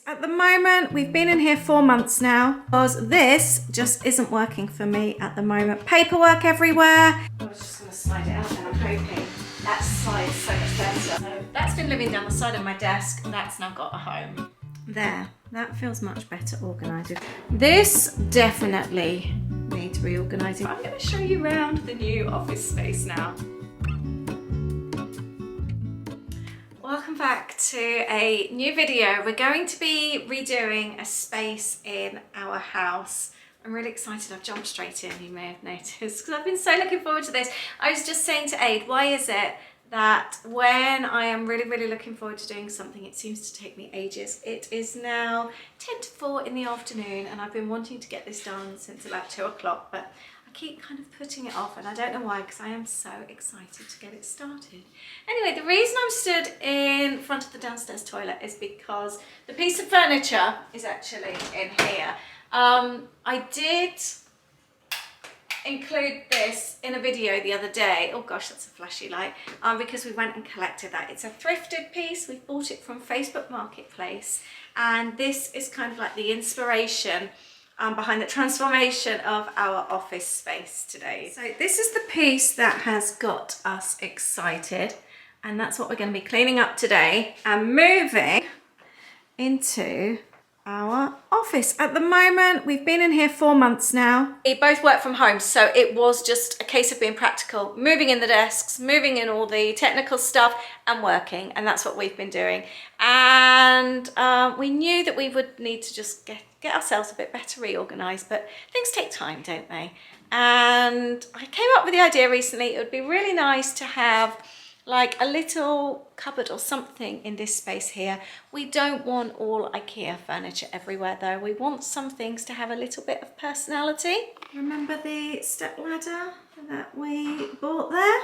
At the moment, we've been in here 4 months now because this just isn't working for me at the moment. Paperwork everywhere. I was just going to slide it out and I'm hoping that slides so much better. So that's been living down the side of my desk. That's now got a home. There, that feels much better organised. This definitely needs reorganising. I'm going to show you around the new office space now. Welcome back to a new video. We're going to be redoing a space in our house. I'm really excited. I've jumped straight in, you may have noticed, because I've been so looking forward to this. I was just saying to Aid, why is it that when I am really looking forward to doing something, it seems to take me ages? It is now 10 to 4 in the afternoon and I've been wanting to get this done since about 2 o'clock, but I keep kind of putting it off and I don't know why, because I am so excited to get it started. Anyway, the reason I'm stood in front of the downstairs toilet is because the piece of furniture is actually in here. I did include this in a video the other day. Oh gosh, that's a flashy light. Because we went and collected that. It's a thrifted piece. We bought it from Facebook Marketplace, and this is kind of like the inspiration behind the transformation of our office space today. So this is the piece that has got us excited, and that's what we're going to be cleaning up today and moving into our office. At the moment, we've been in here 4 months now. We both work from home, so it was just a case of being practical, moving in the desks, moving in all the technical stuff and working, and that's what we've been doing. And we knew that we would need to just get ourselves a bit better reorganized, but things take time, don't they? And I came up with the idea recently, it would be really nice to have like a little cupboard or something in this space here. We don't want all IKEA furniture everywhere though. We want some things to have a little bit of personality. Remember the step ladder that we bought there?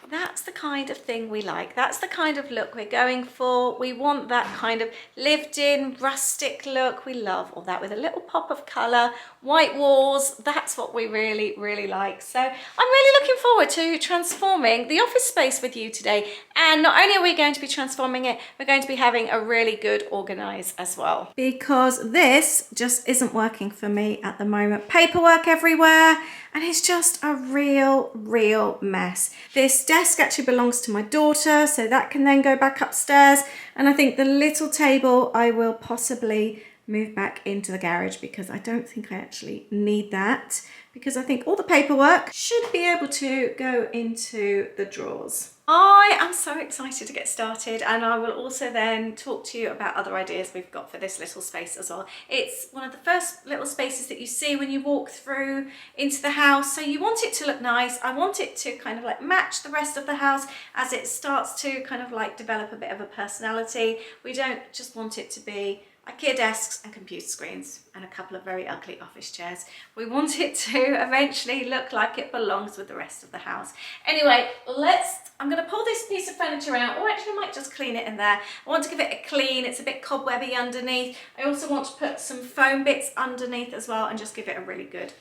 That's the kind of thing we like. That's the kind of look we're going for. We want that kind of lived in, rustic look. We love all that with a little pop of colour, white walls. That's what we really like. So I'm really looking forward to transforming the office space with you today. And not only are we going to be transforming it, we're going to be having a really good Organise as well. Because this just isn't working for me at the moment. Paperwork everywhere, and it's just a real mess. This desk actually belongs to my daughter, so that can then go back upstairs. And I think the little table I will possibly move back into the garage, because I don't think I actually need that, because I think all the paperwork should be able to go into the drawers. I am so excited to get started, and I will also then talk to you about other ideas we've got for this little space as well. It's one of the first little spaces that you see when you walk through into the house, so you want it to look nice. I want it to kind of like match the rest of the house as it starts to kind of like develop a bit of a personality. We don't just want it to be IKEA desks and computer screens and a couple of very ugly office chairs. We want it to eventually look like it belongs with the rest of the house. Anyway, I'm going to pull this piece of furniture out, or actually I might just clean it in there. I want to give it a clean. It's a bit cobwebby underneath. I also want to put some foam bits underneath as well and just give it a really good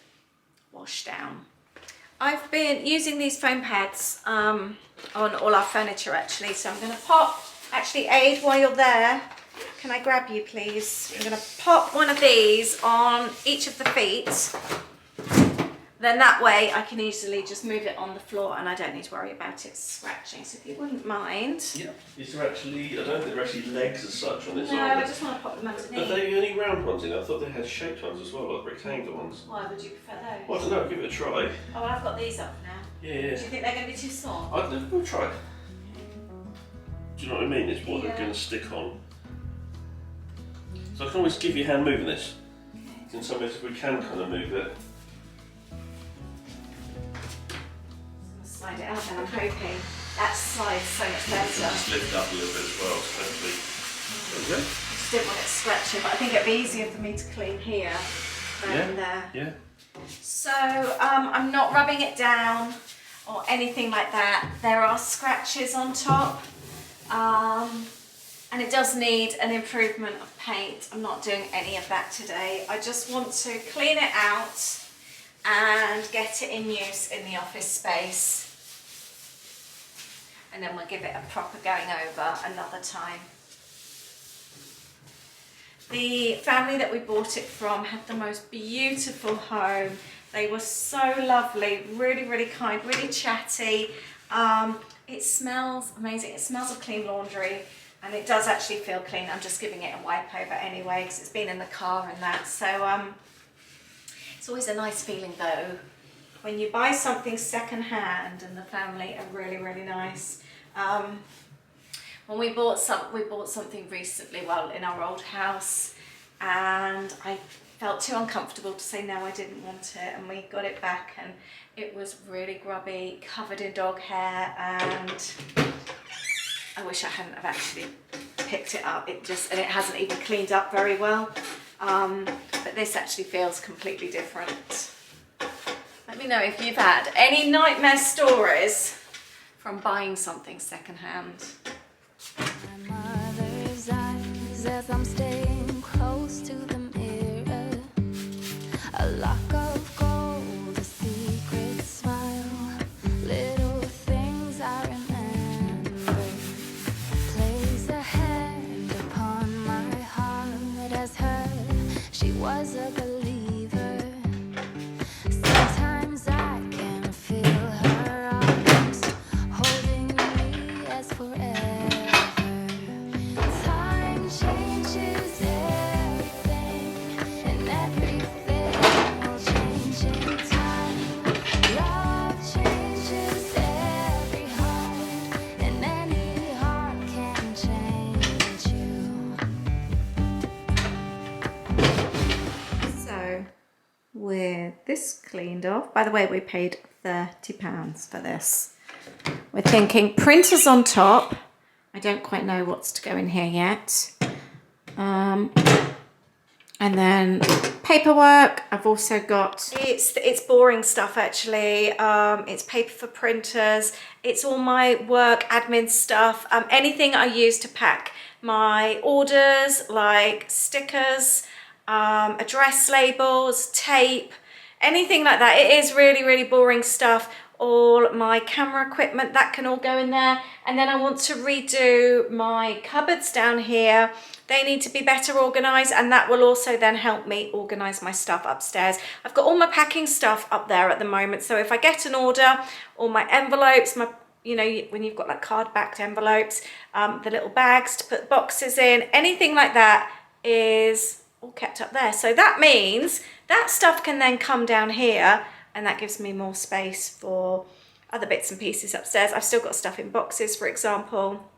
wash down. I've been using these foam pads on all our furniture actually, so I'm going to pop, actually Aid, while you're there, can I grab you please? I'm going to pop one of these on each of the feet. Then that way I can easily just move it on the floor and I don't need to worry about it scratching. So if you wouldn't mind. Yeah. Is there actually, I don't think there are actually legs as such on this. No, I just want to pop them underneath. Are they only round ones in? I thought they had shaped ones as well, like rectangular ones. Why would you prefer those? Well, I don't know, give it a try. Oh, well, I've got these up now. Yeah. Do you think they're going to be too small? I don't know, we'll try. Do you know what I mean? It's what Yeah. they're going to stick on. So I can always give you a hand moving this. In some ways we can kind of move it. Slide it out and I'm hoping that slides so much better. Just lift up a little bit as well, so hopefully. There we go. I just didn't want it scratching, but I think it'd be easier for me to clean here than there. Yeah. So I'm not rubbing it down or anything like that. There are scratches on top. And it does need an improvement of paint. I'm not doing any of that today. I just want to clean it out and get it in use in the office space. And then we'll give it a proper going over another time. The family that we bought it from had the most beautiful home. They were so lovely, really, really kind, really chatty. It smells amazing. It smells of clean laundry, and it does actually feel clean. I'm just giving it a wipe over anyway because it's been in the car and that. So it's always a nice feeling though when you buy something second hand, and the family are really, really nice. When we bought something recently, well, in our old house, and I felt too uncomfortable to say no, I didn't want it, and we got it back, and it was really grubby, covered in dog hair, and I wish I hadn't have actually picked it up. And it hasn't even cleaned up very well. But this actually feels completely different. Let me know if you've had any nightmare stories from buying something secondhand. My mother's eyes as I'm staying close to the mirror, a lock of gold, a secret smile, little things I remember, place a hand upon my heart as her, she was a believer. Sometimes I can feel her arms holding me as forever. Time changes everything, and everything will change in time. Love changes every heart, and any heart can change you. So, with this cleaned off, by the way, we paid £30 for this. We're thinking printers on top. I don't quite know what's to go in here yet. And then paperwork. I've also got, it's boring stuff actually. It's paper for printers. It's all my work admin stuff. Anything I use to pack my orders, like stickers, address labels, tape, anything like that. It is really, really boring stuff. All my camera equipment, that can all go in there. And then I want to redo my cupboards down here. They need to be better organised, and that will also then help me organise my stuff upstairs. I've got all my packing stuff up there at the moment, so if I get an order, all my envelopes, my, you know, when you've got like card-backed envelopes, the little bags to put boxes in, anything like that is all kept up there. So that means that stuff can then come down here, and that gives me more space for other bits and pieces upstairs. I've still got stuff in boxes, for example,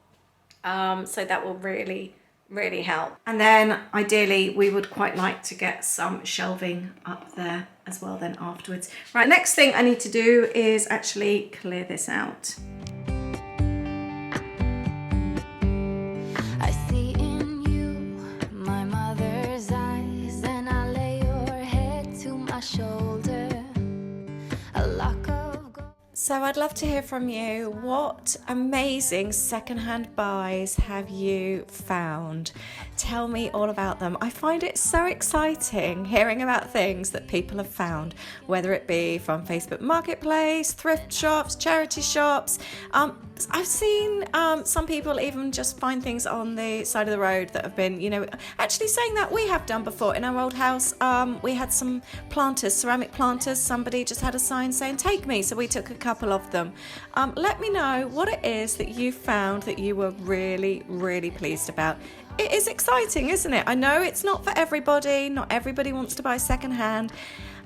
so that will really help. And then ideally we would quite like to get some shelving up there as well then afterwards. Right, next thing I need to do is actually clear this out. I see in you my mother's eyes, and I lay your head to my shoulder, a lock of gold. So I'd love to hear from you. What amazing secondhand buys have you found? Tell me all about them. I find it so exciting hearing about things that people have found, whether it be from Facebook Marketplace, thrift shops, charity shops. I've seen some people even just find things on the side of the road that have been, you know, actually saying that we have done before in our old house. We had some planters, ceramic planters. Somebody just had a sign saying, "Take me." So we took a couple of them. Let me know what it is that you found that you were really, really pleased about. It is exciting, isn't it? I know it's not for everybody. Not everybody wants to buy secondhand.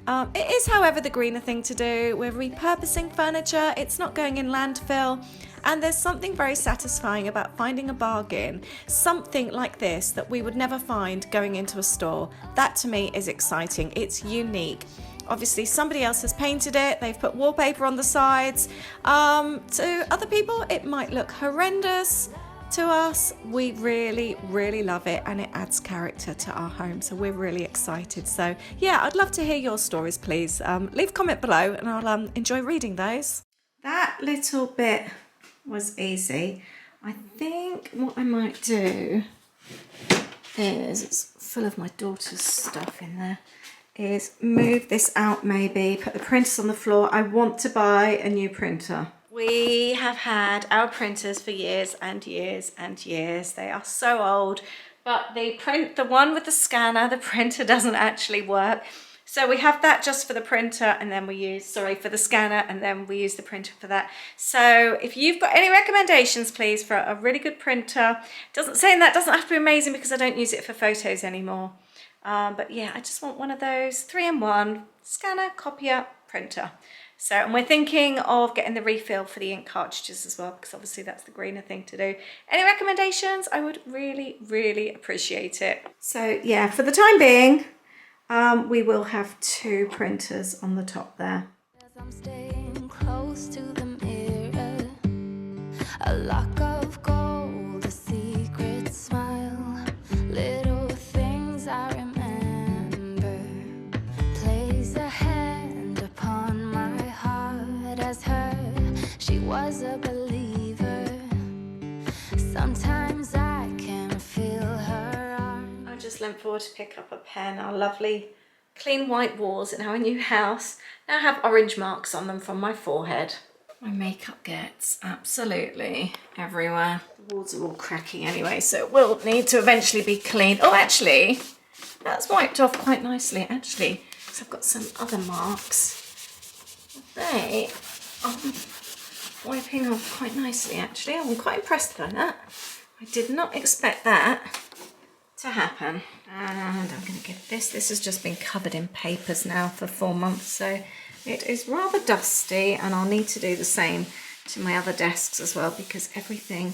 It is, however, the greener thing to do. We're repurposing furniture. It's not going in landfill. And there's something very satisfying about finding a bargain, something like this that we would never find going into a store. That to me is exciting. It's unique. Obviously somebody else has painted it, they've put wallpaper on the sides. To other people it might look horrendous. To us, we really, really love it, and it adds character to our home, so we're really excited. So yeah, I'd love to hear your stories, please. Leave a comment below and I'll enjoy reading those. That little bit was easy. I think what I might do is, it's full of my daughter's stuff in there, is move this out maybe, put the printers on the floor. I want to buy a new printer. We have had our printers for years and years and years. They are so old, but the one with the scanner, the printer doesn't actually work. So we have that just for the printer, and then we use, for the scanner, and then we use the printer for that. So if you've got any recommendations, please, for a really good printer, saying that doesn't have to be amazing because I don't use it for photos anymore. But yeah, I just want one of those 3-in-1, scanner, copier, printer. So, and we're thinking of getting the refill for the ink cartridges as well, because obviously that's the greener thing to do. Any recommendations? I would really, really appreciate it. So yeah, for the time being, we will have 2 printers on the top there. I'm staying close to the mirror, a lock of gold, a secret smile, little things I remember, place a hand upon my heart as her, she was a believer, sometimes I can feel her arm. I just leant forward to pick up a pen. Our lovely clean white walls in our new house now have orange marks on them from my forehead. My makeup gets absolutely everywhere. The walls are all cracking anyway, so it will need to eventually be cleaned. Oh, actually, that's wiped off quite nicely, actually, because I've got some other marks. They are wiping off quite nicely, actually. I'm quite impressed by that. I did not expect that to happen. And I'm going to give this has just been covered in papers now for 4 months, so it is rather dusty, and I'll need to do the same to my other desks as well because everything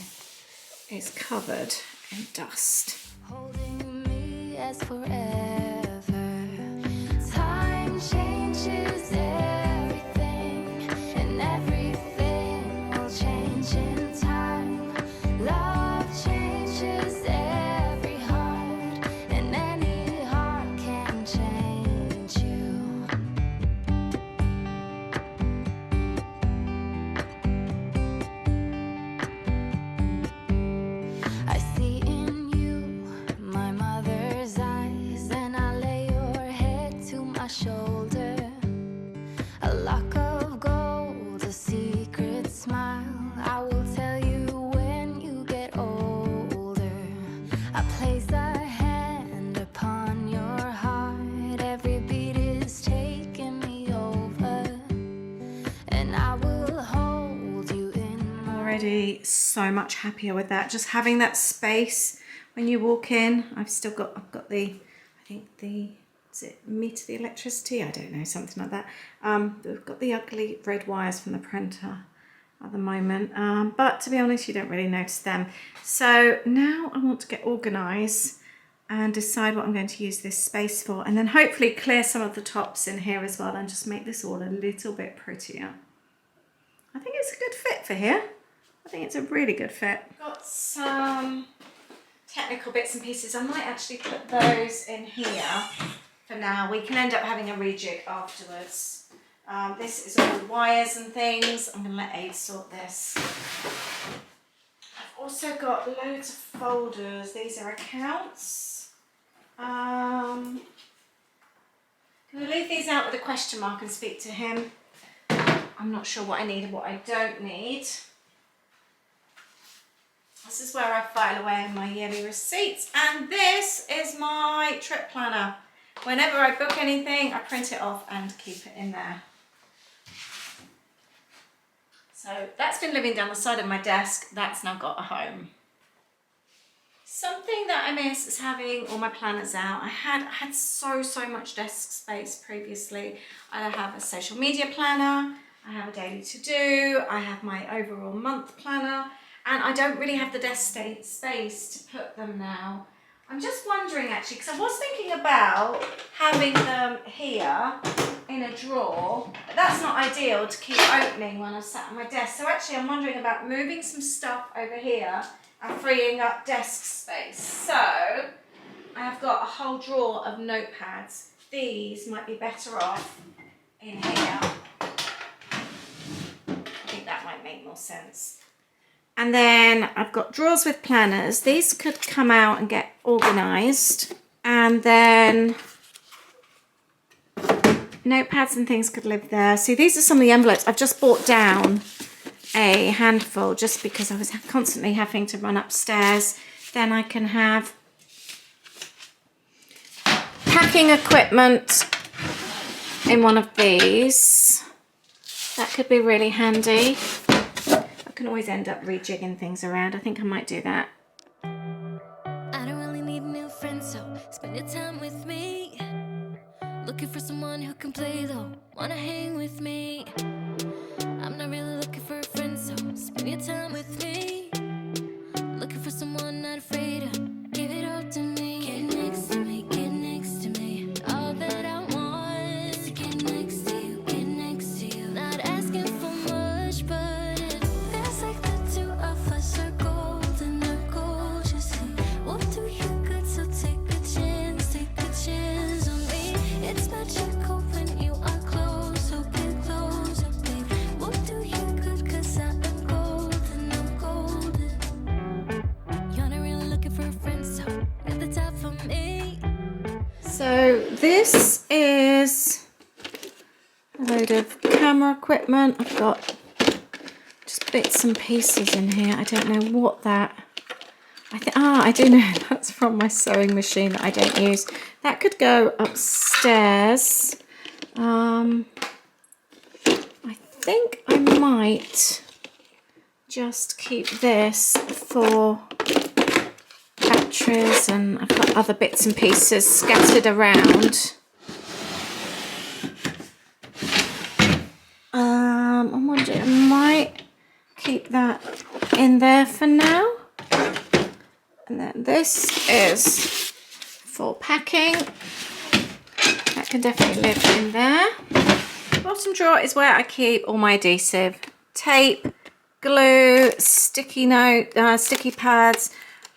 is covered in dust. Holding me as forever, time changes everything, and everything will change in time. Love changes every heart, and any heart can change you. I see in you my mother's eyes, and I lay your head to my shoulder, a lock of gold, a secret smile, I will tell you when you get older. I place a hand upon your heart, every beat is taking me over, and I will hold you in my Already so much happier with that. Just having that space when you walk in. I've got the, I think the, is it meter the electricity? I don't know, something like that. We've got the ugly red wires from the printer at the moment, but to be honest, you don't really notice them. So now I want to get organised and decide what I'm going to use this space for, and then hopefully clear some of the tops in here as well and just make this all a little bit prettier. I think it's a good fit for here. I think it's a really good fit. Got some technical bits and pieces. I might actually put those in here for now. We can end up having a rejig afterwards. This is all wires and things. I'm going to let Aid sort this. I've also got loads of folders. These are accounts. I'm going to leave these out with a question mark and speak to him. I'm not sure what I need and what I don't need. This is where I file away my yearly receipts, and this is my trip planner. Whenever I book anything, I print it off and keep it in there. So that's been living down the side of my desk. That's now got a home. Something that I miss is having all my planners out. I had so much desk space previously. I have a social media planner, I have a daily to-do, I have my overall month planner, and I don't really have the desk space to put them now. I'm just wondering actually, because I was thinking about having them here in a drawer, but that's not ideal to keep opening when I'm sat at my desk. So actually I'm wondering about moving some stuff over here and freeing up desk space. So I have got a whole drawer of notepads. These might be better off in here. I think that might make more sense. And then I've got drawers with planners. These could come out and get organised. And then notepads and things could live there. See, these are some of the envelopes. I've just brought down a handful just because I was constantly having to run upstairs. Then I can have packing equipment in one of these. That could be really handy. I can always end up rejigging things around. I think I might do that. I don't really need new friends, so spend your time with me. Looking for someone who can play though, wanna hang with me. I'm not really looking for a friend, so spend your time with me. Looking for someone not afraid to give it all to me. Get next to me, get next to me. All that I want is to get next to you, get next to you. Not asking for much, but it feels like the two of us are golden, are gold. You see, we'll do you good, so take a chance on me. It's magical when you are close, so get closer, babe. We'll do you good, 'cause I am golden, I'm golden. You're not really looking for a friend, so at the top for me. So this is a load of camera equipment. I've got just bits and pieces in here. I don't know what that... I do know that's from my sewing machine that I don't use. That could go upstairs. I think I might just keep this for batteries, and I've got other bits and pieces scattered around. I'm wondering, I might keep that in there for now. And then this is for packing. That can definitely live in there. Bottom drawer is where I keep all my adhesive, tape, glue, sticky pads.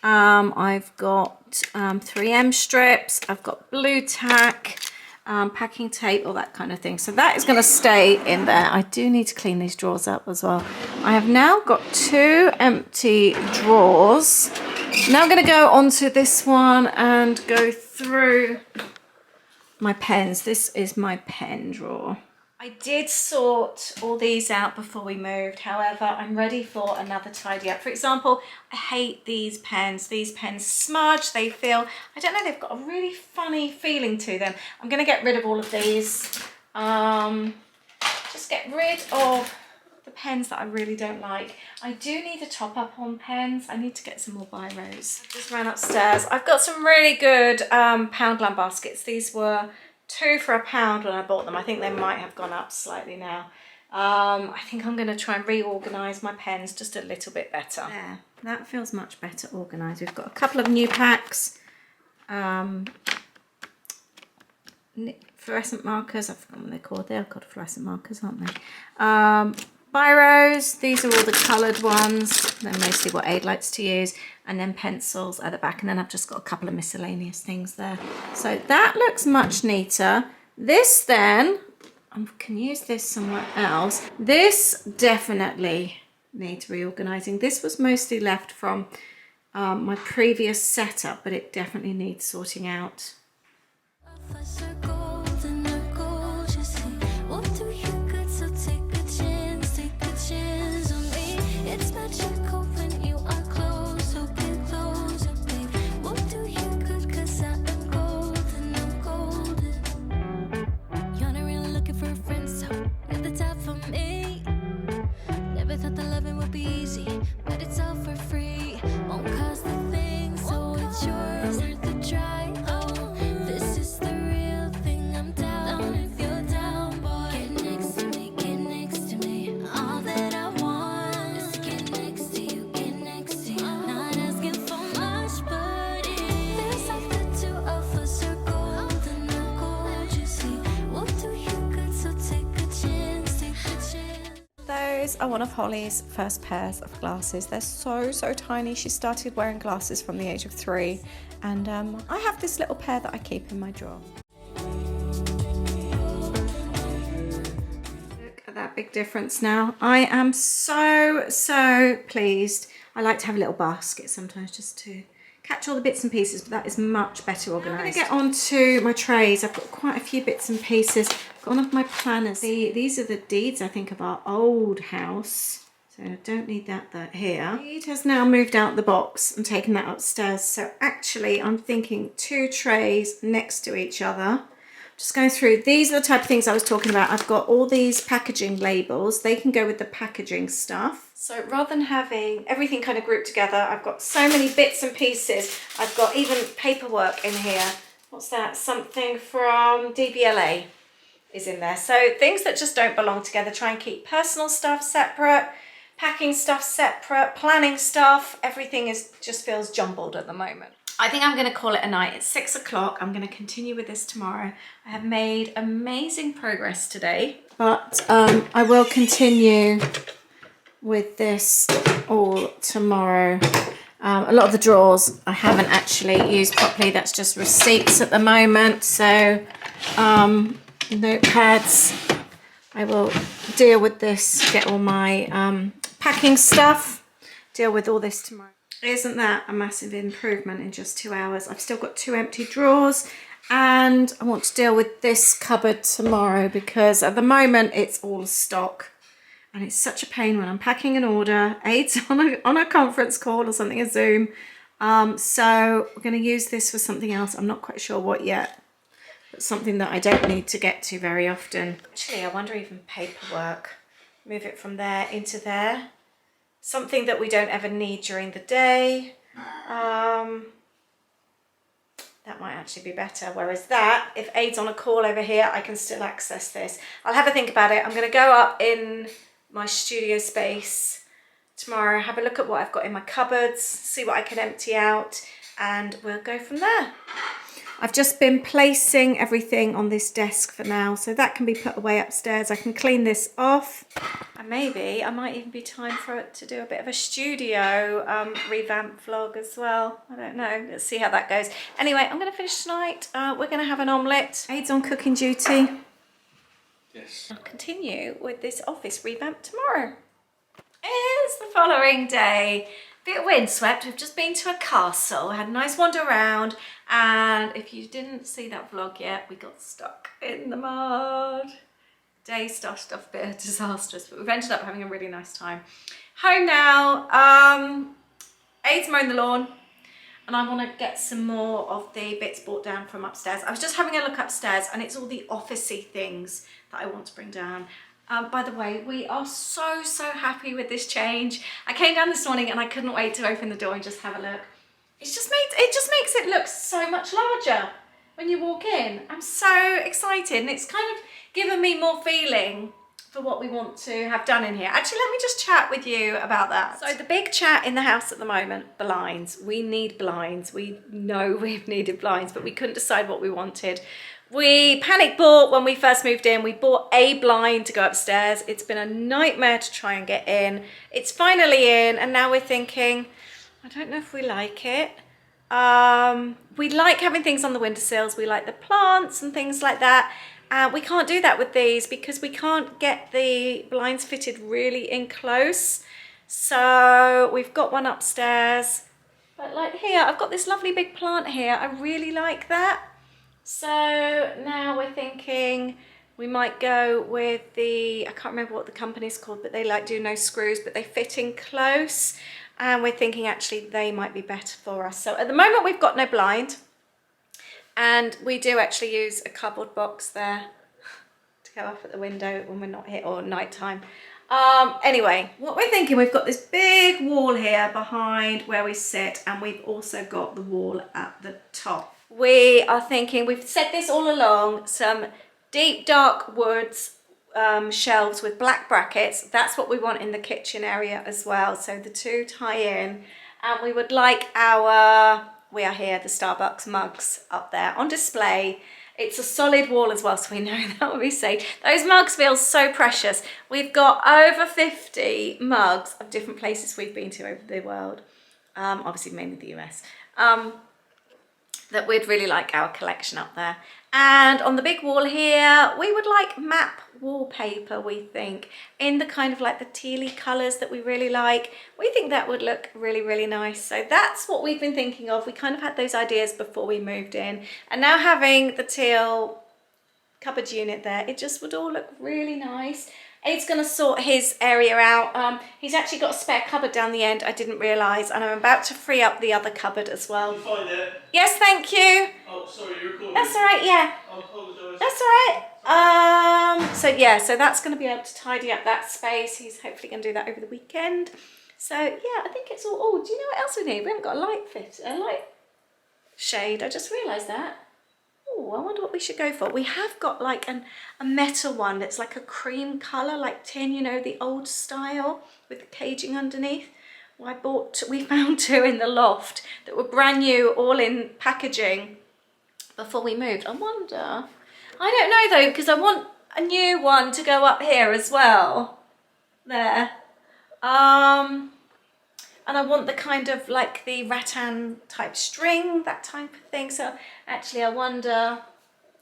I've got 3M strips. I've got blue tack, packing tape, all that kind of thing. So that is going to stay in there. I do need to clean these drawers up as well. I have now got 2 empty drawers. Now I'm going to go onto this one and go through my pens. This is my pen drawer. I did sort all these out before we moved. However, I'm ready for another tidy up. For example, I hate these pens. These pens smudge. They feel, I don't know, they've got a really funny feeling to them. I'm going to get rid of all of these. Just get rid of the pens that I really don't like. I do need a top up on pens. I need to get some more biros. I just ran upstairs. I've got some really good Poundland baskets. These were £2 for £1 when I bought them. I think they might have gone up slightly now. I think I'm going to try and reorganise my pens just a little bit better. There, that feels much better organised. We've got a couple of new packs. Fluorescent markers, I've forgotten what they're called. They're called fluorescent markers, aren't they? Biros, these are all the coloured ones. They're mostly what Aid likes to use. And then pencils at the back. And then I've just got a couple of miscellaneous things there. So that looks much neater. This then, I can use this somewhere else. This definitely needs reorganising. This was mostly left from my previous setup, but it definitely needs sorting out. Are one of Holly's first pairs of glasses. They're so tiny. She started wearing glasses from the age of 3, and I have this little pair that I keep in my drawer. Look at that big difference now. I am so pleased. I like to have a little basket sometimes just to catch all the bits and pieces, but that is much better organised. I'm going to get on to my trays. I've got quite a few bits and pieces. I've got one of my planners. These are the deeds, I think, of our old house. So I don't need that here. It has now moved out the box and taken that upstairs. So actually I'm thinking 2 trays next to each other. Just going through, these are the type of things I was talking about. I've got all these packaging labels. They can go with the packaging stuff. So rather than having everything kind of grouped together, I've got so many bits and pieces. I've got even paperwork in here. What's that? Something from DBLA is in there. So things that just don't belong together. Try and keep personal stuff separate, packing stuff separate, planning stuff. Everything just feels jumbled at the moment. I think I'm going to call it a night. It's 6 o'clock. I'm going to continue with this tomorrow. I have made amazing progress today, but I will continue with this all tomorrow. A lot of the drawers I haven't actually used properly. That's just receipts at the moment. So notepads. I will deal with this, get all my packing stuff, deal with all this tomorrow. Isn't that a massive improvement in just 2 hours? I've still got 2 empty drawers, and I want to deal with this cupboard tomorrow because at the moment it's all stock, and it's such a pain when I'm packing an order. Aid's on a conference call or something, a Zoom. So we're going to use this for something else. I'm not quite sure what yet, but something that I don't need to get to very often. Actually, I wonder even paperwork. Move it from there into there. Something that we don't ever need during the day. That might actually be better. Whereas that, if Aid's on a call over here, I can still access this. I'll have a think about it. I'm going to go up in my studio space tomorrow, have a look at what I've got in my cupboards, see what I can empty out, and we'll go from there. I've just been placing everything on this desk for now, so that can be put away upstairs. I can clean this off, and maybe I might even be time for it to do a bit of a studio revamp vlog as well. I don't know, let's see how that goes. Anyway, I'm going to finish tonight. We're going to have an omelette. Aid's on cooking duty. Yes. I'll continue with this office revamp tomorrow. It's the following day. Bit windswept. We've just been to a castle, had a nice wander around, and if you didn't see that vlog yet, we got stuck in the mud. Day started off a bit disastrous, but we've ended up having a really nice time. Home now. Aid's mowing the lawn, and I want to get some more of the bits brought down from upstairs. I was just having a look upstairs, and it's all the officey things that I want to bring down. By the way, we are so happy with this change. I came down this morning and I couldn't wait to open the door and just have a look. It just makes it look so much larger when you walk in. I'm so excited, and it's kind of given me more feeling for what we want to have done in here. Actually, let me just chat with you about that. So the big chat in the house at the moment, blinds. We need blinds. We know we've needed blinds, but we couldn't decide what we wanted. We panic bought when we first moved in. We bought a blind to go upstairs. It's been a nightmare to try and get in. It's finally in, and now we're thinking, I don't know if we like it. We like having things on the windowsills. We like the plants and things like that. We can't do that with these because we can't get the blinds fitted really in close. So we've got one upstairs. But like here, I've got this lovely big plant here. I really like that. So now we're thinking we might go with the, I can't remember what the company's called, but they like do no screws, but they fit in close. And we're thinking actually they might be better for us. So at the moment we've got no blind. And we do actually use a cardboard box there to go up at the window when we're not here, or night time. Anyway, what we're thinking, we've got this big wall here behind where we sit, and we've also got the wall at the top. We are thinking, we've said this all along, some deep dark woods shelves with black brackets. That's what we want in the kitchen area as well. So the two tie in, and we would like our, we are here, the Starbucks mugs up there on display. It's a solid wall as well, so we know that will be safe. Those mugs feel so precious. We've got over 50 mugs of different places we've been to over the world. Obviously mainly the US. That we'd really like our collection up there. And on the big wall here, we would like map wallpaper, we think, in the kind of like the tealy colours that we really like. We think that would look really nice. So that's what we've been thinking of. We kind of had those ideas before we moved in. And now having the teal cupboard unit there, it just would all look really nice. Aid's going to sort his area out. He's actually got a spare cupboard down the end, I didn't realise, and I'm about to free up the other cupboard as well. Did you find it? Yes, thank you. Oh, sorry, you're recording. That's all right, yeah. I apologise. That's all right. So yeah, so that's going to be able to tidy up that space. He's hopefully going to do that over the weekend. So yeah, I think it's all. Oh, do you know what else we need? We haven't got a light shade. I just realised that. Oh, I wonder what we should go for. We have got like a metal one that's like a cream colour, like tin, you know, the old style with the caging underneath. Well, we found two in the loft that were brand new, all in packaging before we moved. I wonder, I don't know though, because I want a new one to go up here as well. There. And I want the kind of like the rattan type string, that type of thing. So actually I wonder,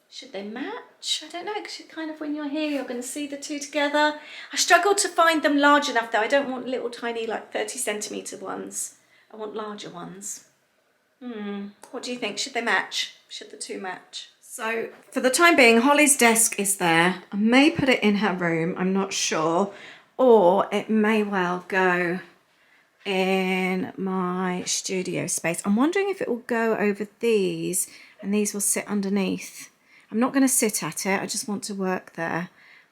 should they match? I don't know, because you kind of, when you're here, you're going to see the two together. I struggled to find them large enough though. I don't want little tiny like 30 centimetre ones. I want larger ones. What do you think? Should they match? Should the two match? So for the time being, Holly's desk is there. I may put it in her room, I'm not sure. Or it may well go in my studio space. I'm wondering if it will go over these and these will sit underneath. I'm not going to sit at it, I just want to work there.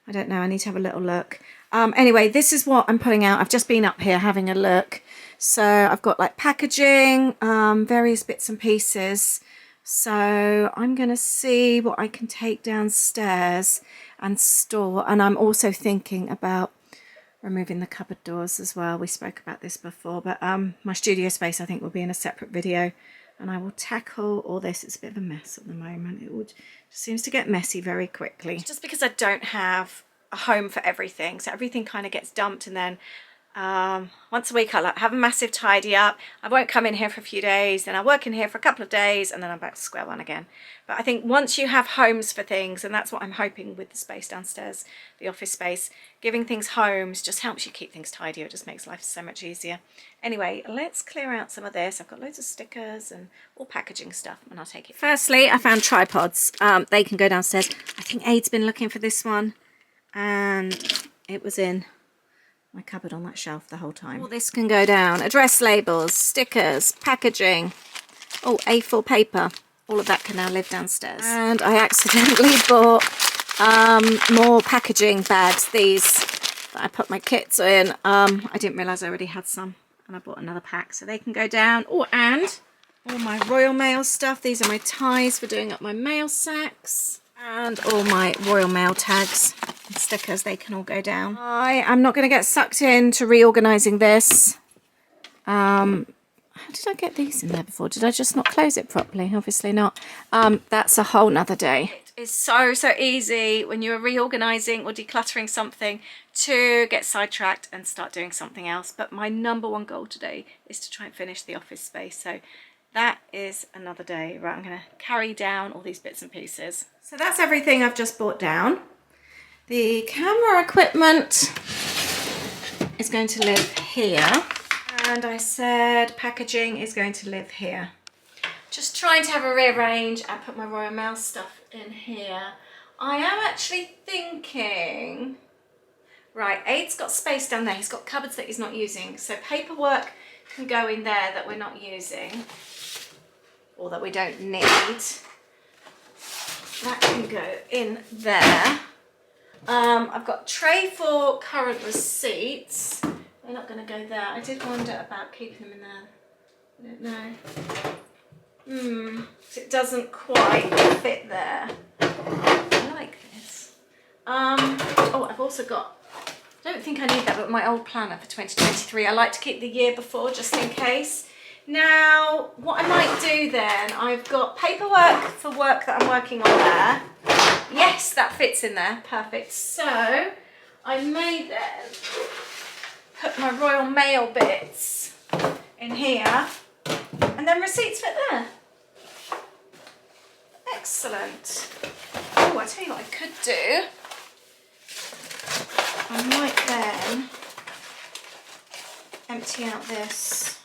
I don't know, I need to have a little look. Anyway, this is what I'm putting out. I've just been up here having a look. So I've got like packaging, various bits and pieces. So I'm going to see what I can take downstairs and store. And I'm also thinking about removing the cupboard doors as well. We spoke about this before, but my studio space I think will be in a separate video, and I will tackle all this. It's a bit of a mess at the moment. It seems to get messy very quickly. Just because I don't have a home for everything, so everything kind of gets dumped, and then once a week I have a massive tidy up. I won't come in here for a few days, then I work in here for a couple of days, and then I'm back to square one again. But I think once you have homes for things, and that's what I'm hoping with the space downstairs, the office space, giving things homes just helps you keep things tidy. It just makes life so much easier. Anyway, let's clear out some of this. I've got loads of stickers and all packaging stuff, and I'll take it. Firstly, I found tripods. They can go downstairs. I think Aid's been looking for this one, and it was in my cupboard on that shelf the whole time. All this can go down. Address labels, stickers, packaging, oh, A4 paper. All of that can now live downstairs. And I accidentally bought more packaging bags, these that I put my kits in. I didn't realise I already had some, and I bought another pack, so they can go down. Oh, and all my Royal Mail stuff. These are my ties for doing up my mail sacks. And all my Royal Mail tags and stickers, they can all go down. I am not going to get sucked into reorganising this. How did I get these in there before? Did I just not close it properly? Obviously not. That's a whole nother day. It is so easy when you're reorganising or decluttering something to get sidetracked and start doing something else. But my number one goal today is to try and finish the office space. So that is another day. Right, I'm going to carry down all these bits and pieces. So that's everything I've just brought down. The camera equipment is going to live here. And I said packaging is going to live here. Just trying to have a rearrange and put my Royal Mail stuff in here. I am actually thinking, right, Aid's got space down there. He's got cupboards that he's not using. So paperwork can go in there that we're not using, or that we don't need. That can go in there. I've got tray for current receipts. They're not going to go there. I did wonder about keeping them in there. I don't know. It doesn't quite fit there. I like this. Oh, I've also got, I don't think I need that, but my old planner for 2023. I like to keep the year before just in case. Now, what I might do then, I've got paperwork for work that I'm working on there. Yes, that fits in there. Perfect. So, I may then put my Royal Mail bits in here, and then receipts fit there. Excellent. Oh, I tell you what I could do. I might then empty out this.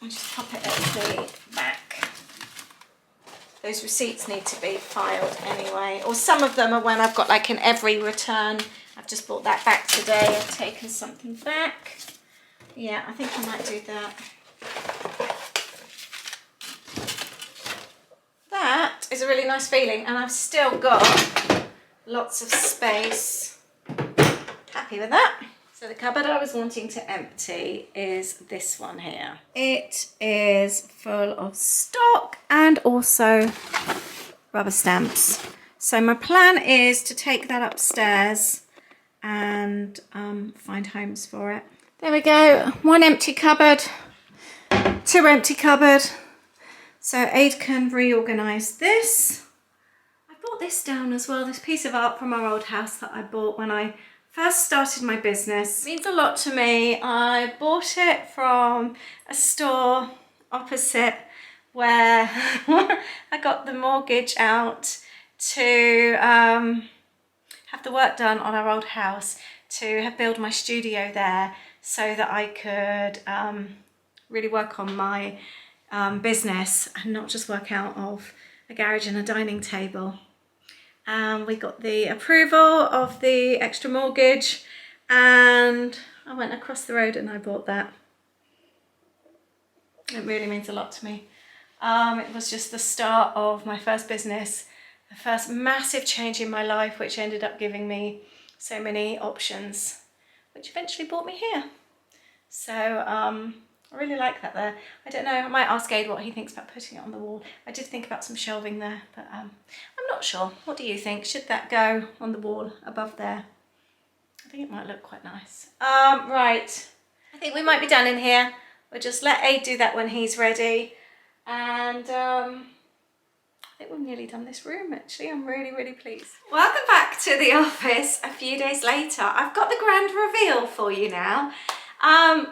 I'll just pop the back. Those receipts need to be filed anyway, or some of them are when I've got like an every return. I've just brought that back today. I've taken something back. Yeah, I think I might do that. That is a really nice feeling, and I've still got lots of space. Happy with that. So the cupboard I was wanting to empty is this one here. It is full of stock and also rubber stamps. So my plan is to take that upstairs and find homes for it. There we go, one empty cupboard, two empty cupboard. So Aid can reorganise this. I brought this down as well, this piece of art from our old house that I bought when I first started my business. It means a lot to me. I bought it from a store opposite where I got the mortgage out to have the work done on our old house, to build my studio there so that I could really work on my business and not just work out of a garage and a dining table. We got the approval of the extra mortgage and I went across the road and I bought that. It really means a lot to me. It was just the start of my first business, the first massive change in my life, which ended up giving me so many options, which eventually brought me here. So I really like that there. I don't know, I might ask Aid what he thinks about putting it on the wall. I did think about some shelving there, but I'm not sure. What do you think? Should that go on the wall above there? I think it might look quite nice. Right, I think we might be done in here. We'll just let Aid do that when he's ready. And I think we've nearly done this room actually. I'm really, really pleased. Welcome back to the office a few days later. I've got the grand reveal for you now.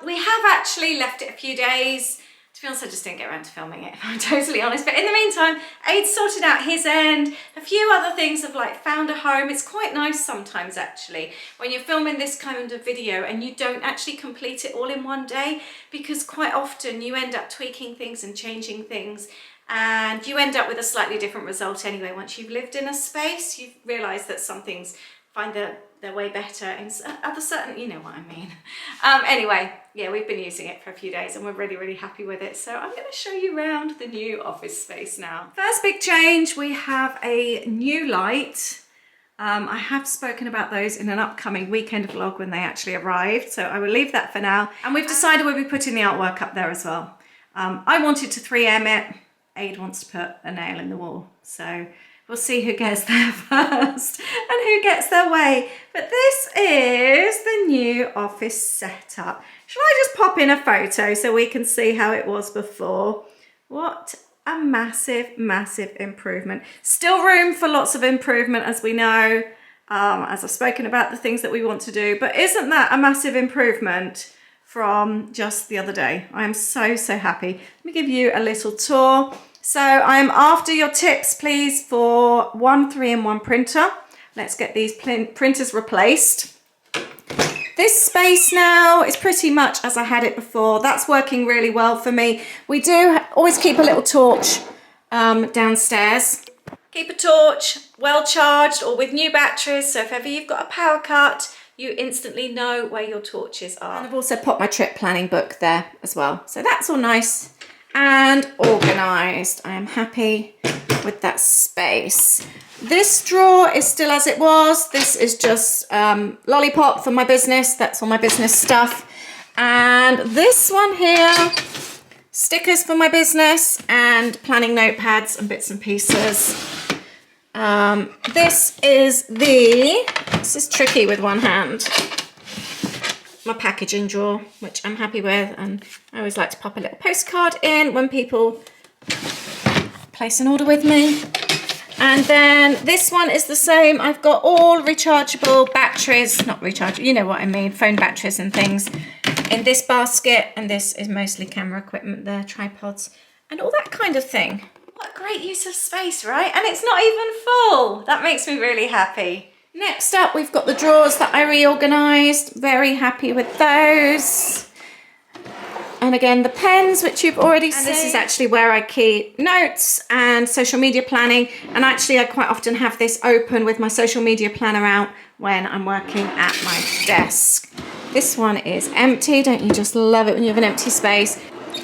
We have actually left it a few days. To be honest, I just didn't get around to filming it, if I'm totally honest. But in the meantime, Aid sorted out his end. A few other things have like found a home. It's quite nice sometimes actually when you're filming this kind of video and you don't actually complete it all in one day, because quite often you end up tweaking things and changing things and you end up with a slightly different result anyway. Once you've lived in a space, you realise that some things find their way better in other certain, you know what I mean. Anyway, yeah, we've been using it for a few days and we're really, really happy with it. So I'm going to show you around the new office space now. First big change, we have a new light. I have spoken about those in an upcoming weekend vlog when they actually arrived, so I will leave that for now. And we've decided we'll be putting the artwork up there as well. I wanted to 3M it. Aid wants to put a nail in the wall, so we'll see who gets there first and who gets their way. But this is the new office setup. Shall I just pop in a photo so we can see how it was before? What a massive, massive improvement. Still room for lots of improvement, as we know, as I've spoken about the things that we want to do, but isn't that a massive improvement from just the other day? I am so, so happy. Let me give you a little tour. So I am after your tips, please, for one 3-in-1 printer. Let's get these printers replaced. This space now is pretty much as I had it before. That's working really well for me. We do always keep a little torch downstairs. Keep a torch well charged or with new batteries, so if ever you've got a power cut, you instantly know where your torches are. And I've also popped my trip planning book there as well. So that's all nice and organised. I am happy with that space. This drawer is still as it was. This is just Lollipop for my business. That's all my business stuff. And this one here, stickers for my business and planning notepads and bits and pieces. This is tricky with one hand. My packaging drawer, which I'm happy with, and I always like to pop a little postcard in when people place an order with me. And then this one is the same. I've got all rechargeable batteries, not rechargeable, you know what I mean, phone batteries and things in this basket, and this is mostly camera equipment there, tripods and all that kind of thing. What a great use of space, right? And it's not even full. That makes me really happy. Next up, we've got the drawers that I reorganised. Very happy with those. And again, the pens, which you've already seen. And this is actually where I keep notes and social media planning. And actually, I quite often have this open with my social media planner out when I'm working at my desk. This one is empty. Don't you just love it when you have an empty space?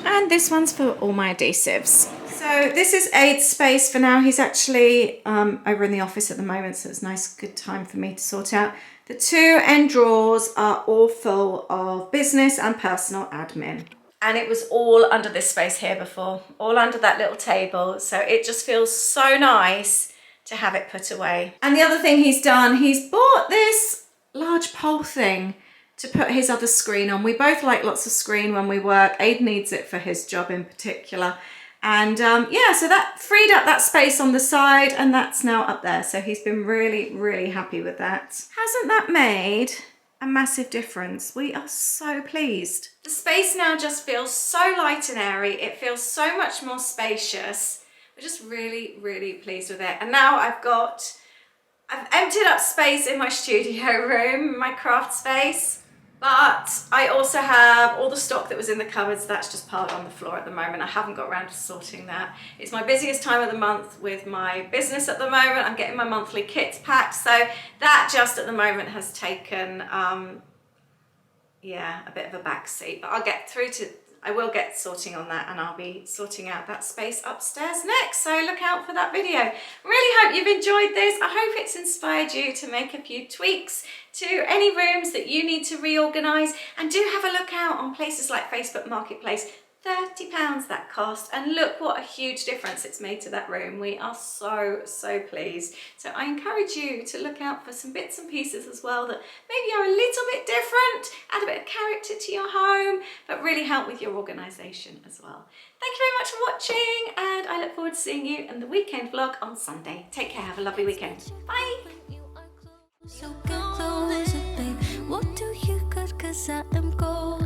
And this one's for all my adhesives. So this is Aid's space for now. He's actually over in the office at the moment, so it's a nice, good time for me to sort out. The two end drawers are all full of business and personal admin. And it was all under this space here before, all under that little table. So it just feels so nice to have it put away. And the other thing he's done, he's bought this large pole thing to put his other screen on. We both like lots of screen when we work. Aid needs it for his job in particular. And yeah, so that freed up that space on the side and that's now up there. So he's been really, really happy with that. Hasn't that made a massive difference? We are so pleased. The space now just feels so light and airy. It feels so much more spacious. We're just really, really pleased with it. And now I've emptied up space in my studio room, my craft space. But I also have all the stock that was in the cupboards that's just piled on the floor at the moment. I haven't got around to sorting that. It's my busiest time of the month with my business at the moment. I'm getting my monthly kits packed. So that just at the moment has taken, yeah, a bit of a back seat. But I will get sorting on that and I'll be sorting out that space upstairs next. So look out for that video. Really hope you've enjoyed this. I hope it's inspired you to make a few tweaks to any rooms that you need to reorganise. And do have a look out on places like Facebook Marketplace. £30 that cost, and look what a huge difference it's made to that room. We are so, so pleased. So I encourage you to look out for some bits and pieces as well that maybe are a little bit different, add a bit of character to your home, but really help with your organisation as well. Thank you very much for watching, and I look forward to seeing you in the weekend vlog on Sunday. Take care, have a lovely weekend. Bye. So closer, babe. What do you got? 'Cause I am gold.